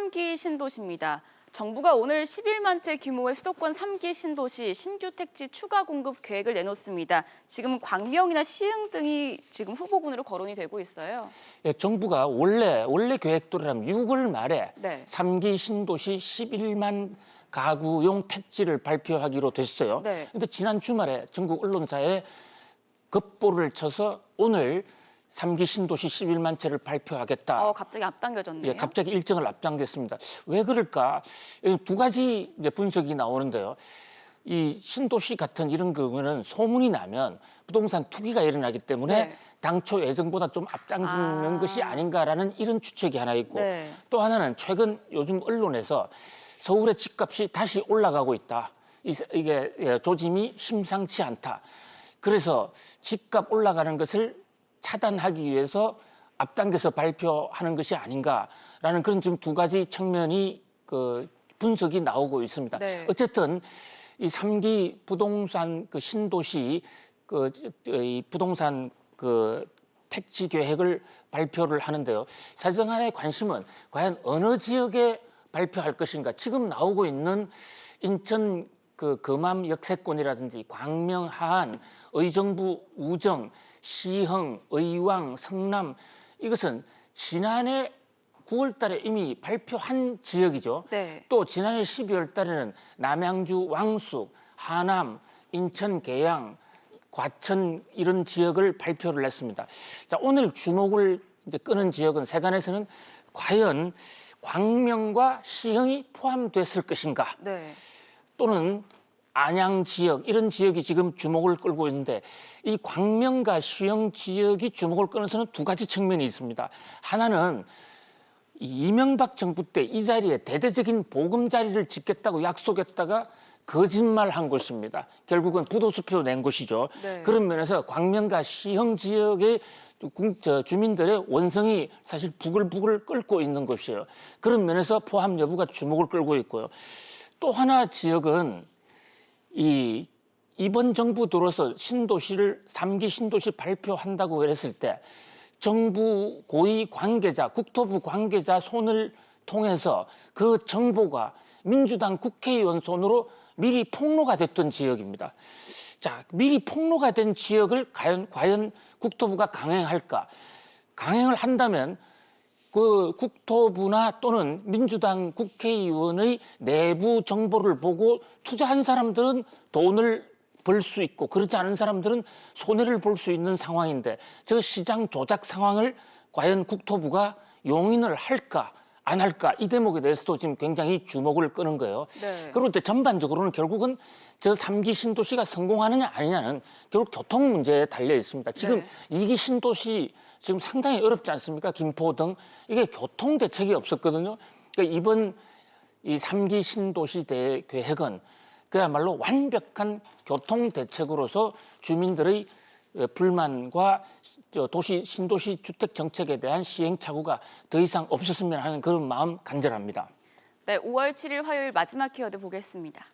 3기 신도시입니다. 정부가 오늘 11만 채 규모의 수도권 3기 신도시 신규 택지 추가 공급 계획을 내놓습니다. 지금 광명이나 시흥 등이 지금 후보군으로 거론이 되고 있어요. 예, 정부가 원래 계획대로라면 6월 말에 네. 3기 신도시 11만 가구용 택지를 발표하기로 됐어요. 네. 그런데 지난 주말에 전국 언론사에 급보를 쳐서 오늘 3기 신도시 11만 채를 발표하겠다. 갑자기 앞당겨졌네요. 예, 갑자기 일정을 앞당겼습니다. 왜 그럴까? 두 가지 이제 분석이 나오는데요. 이 신도시 같은 이런 경우는 소문이 나면 부동산 투기가 일어나기 때문에 네. 당초 예정보다 좀 앞당기는 것이 아닌가라는 이런 추측이 하나 있고 네. 또 하나는 최근 요즘 언론에서 서울의 집값이 다시 올라가고 있다. 이게 조짐이 심상치 않다. 그래서 집값 올라가는 것을 차단하기 위해서 앞당겨서 발표하는 것이 아닌가라는 그런 지금 두 가지 측면이 분석이 나오고 있습니다. 네. 어쨌든 이 3기 부동산 신도시 이 부동산 택지 계획을 발표를 하는데요. 사정안의 관심은 과연 어느 지역에 발표할 것인가. 지금 나오고 있는 인천 금암 역세권이라든지 광명, 하안, 의정부, 우정, 시흥, 의왕, 성남 이것은 지난해 9월 달에 이미 발표한 지역이죠. 네. 또 지난해 12월 달에는 남양주, 왕숙, 하남, 인천, 계양, 과천 이런 지역을 발표를 했습니다. 자, 오늘 주목을 이제 끄는 지역은 세간에서는 과연 광명과 시흥이 포함됐을 것인가? 네. 또는 안양 지역 이런 지역이 지금 주목을 끌고 있는데 이 광명과 시흥 지역이 주목을 끄는 데는 두 가지 측면이 있습니다. 하나는 이명박 정부 때 이 자리에 대대적인 보금자리를 짓겠다고 약속했다가 거짓말한 곳입니다. 결국은 부도수표 낸 곳이죠. 네. 그런 면에서 광명과 시흥 지역의 주민들의 원성이 사실 부글부글 끓고 있는 곳이에요. 그런 면에서 포함 여부가 주목을 끌고 있고요. 또 하나 지역은 이번 정부 들어서 신도시를 3기 신도시 발표한다고 했을 때 정부 고위 관계자, 국토부 관계자 손을 통해서 그 정보가 민주당 국회의원 손으로 미리 폭로가 됐던 지역입니다. 자, 미리 폭로가 된 지역을 과연 국토부가 강행할까? 강행을 한다면 그 국토부나 또는 민주당 국회의원의 내부 정보를 보고 투자한 사람들은 돈을 벌 수 있고 그렇지 않은 사람들은 손해를 볼 수 있는 상황인데 저 시장 조작 상황을 과연 국토부가 용인을 할까 안 할까 이 대목에 대해서도 지금 굉장히 주목을 끄는 거예요. 네. 그리고 이제 전반적으로는 결국은 저 3기 신도시가 성공하느냐 아니냐는 결국 교통 문제에 달려 있습니다. 지금 네. 2기 신도시 지금 상당히 어렵지 않습니까? 김포 등 이게 교통 대책이 없었거든요. 그러니까 이번 이 3기 신도시 계획은 그야말로 완벽한 교통 대책으로서 주민들의 불만과 신도시 주택 정책에 대한 시행착오가 더 이상 없었으면 하는 그런 마음 간절합니다. 네, 5월 7일 화요일 마지막 키워드 보겠습니다.